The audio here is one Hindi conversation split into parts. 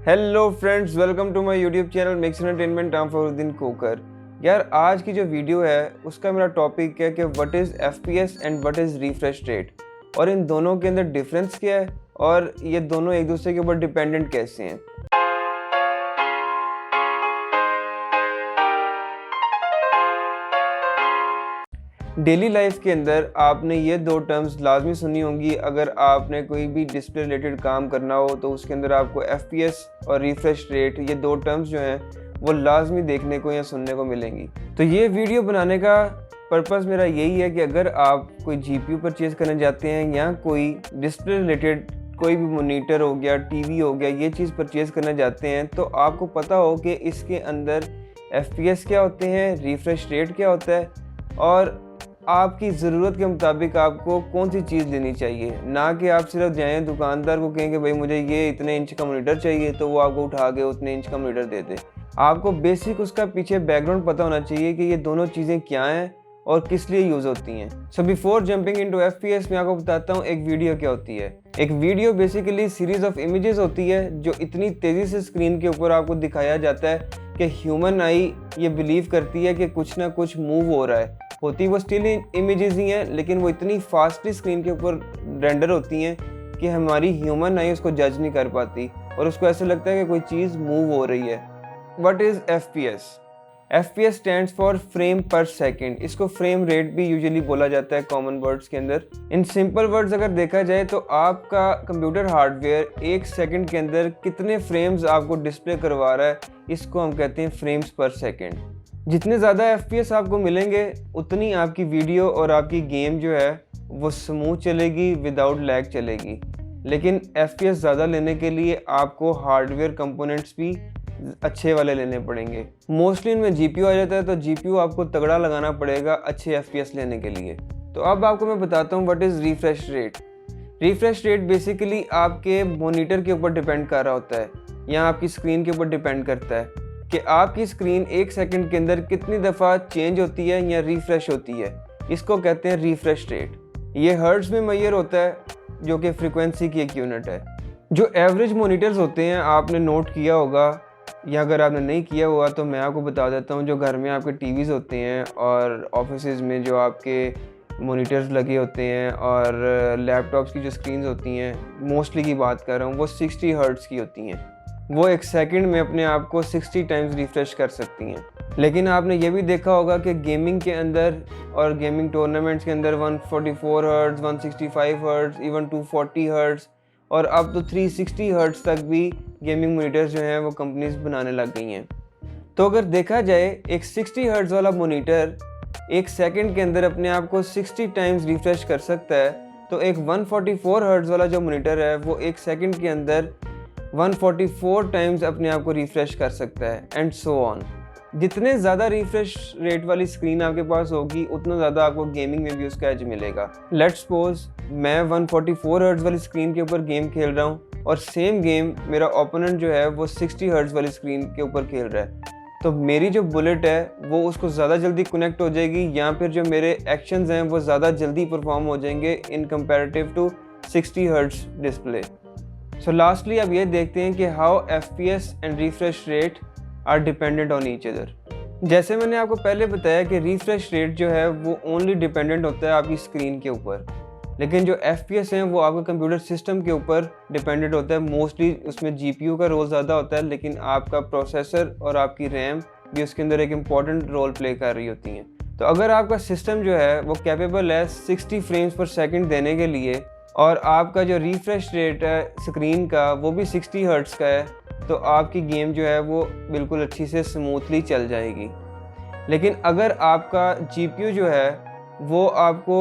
Hello friends, welcome to my YouTube channel Mix Entertainment. I am Fakhruddin Kokar. यार, आज की जो वीडियो है उसका मेरा टॉपिक है कि what is FPS and what is refresh rate, और इन दोनों के अंदर डिफरेंस क्या है और ये दोनों एक दूसरे के ऊपर डिपेंडेंट कैसे हैं। डेली लाइफ के अंदर आपने ये दो टर्म्स लाजमी सुनी होंगी। अगर आपने कोई भी डिस्प्ले रिलेटेड काम करना हो तो उसके अंदर आपको एफपीएस और रिफ्रेश रेट, ये दो टर्म्स जो हैं वो लाजमी देखने को या सुनने को मिलेंगी। तो ये वीडियो बनाने का पर्पस मेरा यही है कि अगर आप कोई जीपीयू परचेज करने जाते हैं या कोई डिस्प्ले रिलेटेड कोई भी मॉनिटर हो गया, टीवी हो गया, ये चीज़ परचेज करने जाते हैं तो आपको पता हो कि इसके अंदर एफपीएस क्या होते हैं, रिफ्रेश रेट क्या होता है और आपकी ज़रूरत के मुताबिक आपको कौन सी चीज़ लेनी चाहिए। ना कि आप सिर्फ जाएं दुकानदार को कहें कि भाई मुझे ये इतने इंच का मॉनिटर चाहिए तो वो आपको उठा के उतने इंच का मॉनिटर दे दे। आपको बेसिक उसका पीछे बैकग्राउंड पता होना चाहिए कि ये दोनों चीज़ें क्या हैं और किस लिए यूज़ होती हैं। So before jumping into FPS मैं आपको बताता हूँ एक वीडियो क्या होती है। एक video basically series of images होती है जो इतनी तेज़ी से स्क्रीन के ऊपर आपको दिखाया जाता है कि ह्यूमन आई ये बिलीव करती है कि कुछ ना कुछ मूव हो रहा है। होती वो स्टिल इमेजेस ही हैं, लेकिन वो इतनी फास्टली स्क्रीन के ऊपर रेंडर होती हैं कि हमारी ह्यूमन आई उसको जज नहीं कर पाती और उसको ऐसा लगता है कि कोई चीज़ मूव हो रही है। What is FPS? FPS stands for frame पर सेकंड। इसको फ्रेम रेट भी यूजुअली बोला जाता है कॉमन वर्ड्स के अंदर। इन सिंपल वर्ड्स अगर देखा जाए तो आपका कंप्यूटर हार्डवेयर एक सेकंड के अंदर कितने फ्रेम्स आपको डिस्प्ले करवा रहा है, इसको हम कहते हैं फ्रेम्स पर सेकंड। जितने ज़्यादा एफपीएस आपको मिलेंगे उतनी आपकी वीडियो और आपकी गेम जो है वो स्मूथ चलेगी, विदाउट लैग चलेगी। लेकिन एफपीएस ज़्यादा लेने के लिए आपको हार्डवेयर कंपोनेंट्स भी अच्छे वाले लेने पड़ेंगे। मोस्टली इनमें जीपीयू आ जाता है, तो जीपीयू आपको तगड़ा लगाना पड़ेगा अच्छे एफपीएस लेने के लिए। तो अब आपको मैं बताता हूँ what is refresh rate. Refresh rate basically आपके मॉनिटर के ऊपर डिपेंड कर रहा होता है या आपकी स्क्रीन के ऊपर डिपेंड करता है कि आपकी स्क्रीन एक सेकंड के अंदर कितनी दफ़ा चेंज होती है या रिफ्रेश होती है। इसको कहते हैं रिफ्रेश रेट। ये हर्ट्ज में मेजर होता है जो कि फ्रीक्वेंसी की एक यूनिट है। जो एवरेज मॉनिटर्स होते हैं आपने नोट किया होगा, या अगर आपने नहीं किया हुआ तो मैं आपको बता देता हूँ। जो घर में आपके टीवीज़ होते हैं और ऑफिसेज़ में जो आपके मॉनिटर्स लगे होते हैं और लैपटॉप्स की जो स्क्रीन्स होती हैं, मोस्टली की बात कर रहा हूँ, वो 60 हर्ट्ज़ की होती हैं। वो एक सेकंड में अपने आप को 60 टाइम्स रिफ्रेश कर सकती हैं। लेकिन आपने ये भी देखा होगा कि गेमिंग के अंदर और गेमिंग टूर्नामेंट्स के अंदर 144 हर्ट्ज़, 165 हर्ट्ज़, इवन 240 हर्ट्ज़ और अब तो 360 हर्ट्ज़ तक भी गेमिंग मॉनिटर्स जो हैं वो कंपनीज बनाने लग गई हैं। तो अगर देखा जाए एक 60 हर्ट्ज़ वाला मॉनिटर एक सेकंड के अंदर अपने आप को 60 टाइम्स रिफ्रेश कर सकता है, तो एक 144 हर्ट्ज़ वाला जो मॉनिटर है वो एक सेकंड के अंदर 144 टाइम्स अपने आप को रिफ्रेश कर सकता है, एंड सो ऑन। जितने ज़्यादा रिफ्रेश रेट वाली स्क्रीन आपके पास होगी उतना ज़्यादा आपको गेमिंग में भी उसका एज मिलेगा। लेट्स सपोज मैं 144 हर्ट्ज़ वाली स्क्रीन के ऊपर गेम खेल रहा हूँ और सेम गेम मेरा ओपोनेंट जो है वो 60 हर्ट्ज़ वाली स्क्रीन के ऊपर खेल रहा है, तो मेरी जो बुलेट है वो उसको ज़्यादा जल्दी कनेक्ट हो जाएगी या फिर जो मेरे एक्शंस हैं वो ज़्यादा जल्दी परफॉर्म हो जाएंगे in comparative to 60 hertz display. So lastly अब ये देखते हैं कि how FPS and refresh rate are dependent on each other. जैसे मैंने आपको पहले बताया कि रिफ्रेश रेट जो है वो ओनली डिपेंडेंट होता है आपकी स्क्रीन के ऊपर, लेकिन जो एफपीएस हैं वो आपके कंप्यूटर सिस्टम के ऊपर डिपेंडेंट होता है। मोस्टली उसमें जीपीयू का रोल ज़्यादा होता है, लेकिन आपका प्रोसेसर और आपकी रैम भी उसके अंदर एक इम्पॉर्टेंट रोल प्ले कर रही होती हैं। तो अगर आपका सिस्टम जो है वो कैपेबल है 60 फ्रेम्स पर सेकेंड देने के लिए और आपका जो रिफ्रेश रेट है स्क्रीन का वो भी 60 हर्ट्ज़ का है, तो आपकी गेम जो है वो बिल्कुल अच्छी से स्मूथली चल जाएगी। लेकिन अगर आपका जीपीयू जो है वो आपको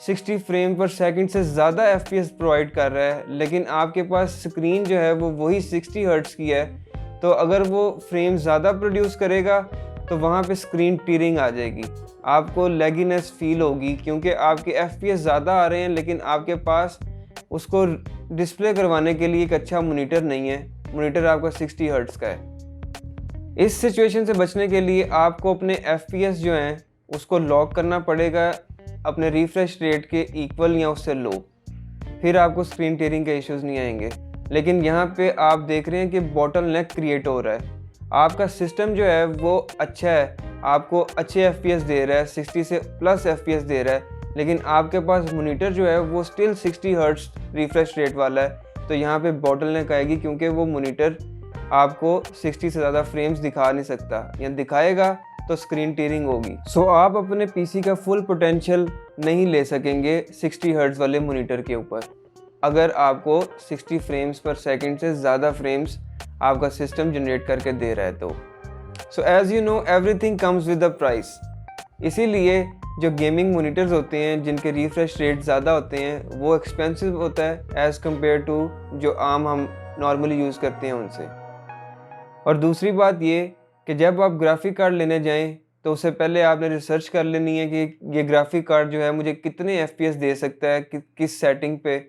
60 फ्रेम पर सेकंड से ज़्यादा एफपीएस प्रोवाइड कर रहा है, लेकिन आपके पास स्क्रीन जो है वो वही 60 हर्ट्ज़ की है, तो अगर वो फ्रेम ज़्यादा प्रोड्यूस करेगा तो वहाँ पे स्क्रीन टीयरिंग आ जाएगी, आपको लैगिनेस फील होगी क्योंकि आपके एफपीएस ज़्यादा आ रहे हैं लेकिन आपके पास उसको डिस्प्ले करवाने के लिए एक अच्छा मॉनिटर नहीं है। मॉनिटर आपका 60 हर्ट्ज़ का है। इस सिचुएशन से बचने के लिए आपको अपने एफपीएस जो हैं उसको लॉक करना पड़ेगा अपने रिफ्रेश रेट के इक्वल या उससे लो, फिर आपको स्क्रीन टीयरिंग के इश्यूज़ नहीं आएंगे। लेकिन यहाँ पे आप देख रहे हैं कि बॉटल नेक क्रिएट हो रहा है। आपका सिस्टम जो है वो अच्छा है, आपको अच्छे FPS दे रहा है, 60 से प्लस FPS दे रहा है, लेकिन आपके पास मॉनिटर जो है वो स्टिल 60 हर्ट्ज रिफ्रेश रेट वाला है। तो यहाँ पे बॉटल नेक आएगी क्योंकि वो मॉनिटर आपको 60 से ज़्यादा फ्रेम्स दिखा नहीं सकता, या दिखाएगा तो स्क्रीन टीयरिंग होगी। सो आप अपने पीसी का फुल पोटेंशियल नहीं ले सकेंगे 60 हर्ट्ज वाले मॉनिटर के ऊपर, अगर आपको 60 फ्रेम्स पर सेकंड से ज़्यादा फ्रेम्स आपका सिस्टम जनरेट करके दे रहा है तो। So as you know everything comes with a price. इसीलिए जो गेमिंग मॉनिटर्स होते हैं जिनके रिफ्रेश रेट ज़्यादा होते हैं वो एक्सपेंसिव होता है एज़ कम्पेयर टू जो आम हम नॉर्मली यूज़ करते हैं उनसे। और दूसरी बात ये कि जब आप ग्राफिक कार्ड लेने जाएं तो उससे पहले आपने रिसर्च कर लेनी है कि ये ग्राफिक कार्ड जो है मुझे कितने FPS दे सकता है किस सेटिंग पे,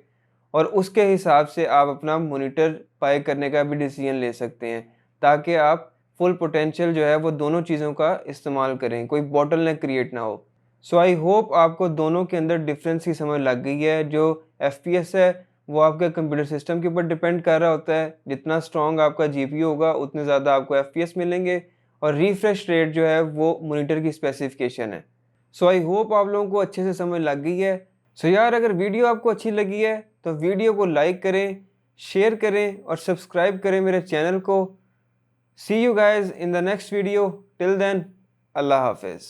और उसके हिसाब से आप अपना मॉनिटर बाय करने का भी डिसीजन ले सकते हैं, ताकि आप फुल पोटेंशियल जो है वो दोनों चीज़ों का इस्तेमाल करें, कोई बॉटल नेक क्रिएट ना हो। सो आई होप आपको दोनों के अंदर डिफरेंस की समझ लग गई है। जो FPS है वो आपके कंप्यूटर सिस्टम के ऊपर डिपेंड कर रहा होता है, जितना स्ट्रॉन्ग आपका GPU होगा उतने ज़्यादा आपको FPS मिलेंगे, और रिफ्रेश रेट जो है वो मॉनिटर की स्पेसिफिकेशन है। सो आई होप आप लोगों को अच्छे से समझ लग गई है। सो यार अगर वीडियो आपको अच्छी लगी है तो वीडियो को लाइक करें, शेयर करें और सब्सक्राइब करें मेरे चैनल को। See you guys in the next video, till then अल्लाह हाफिज़।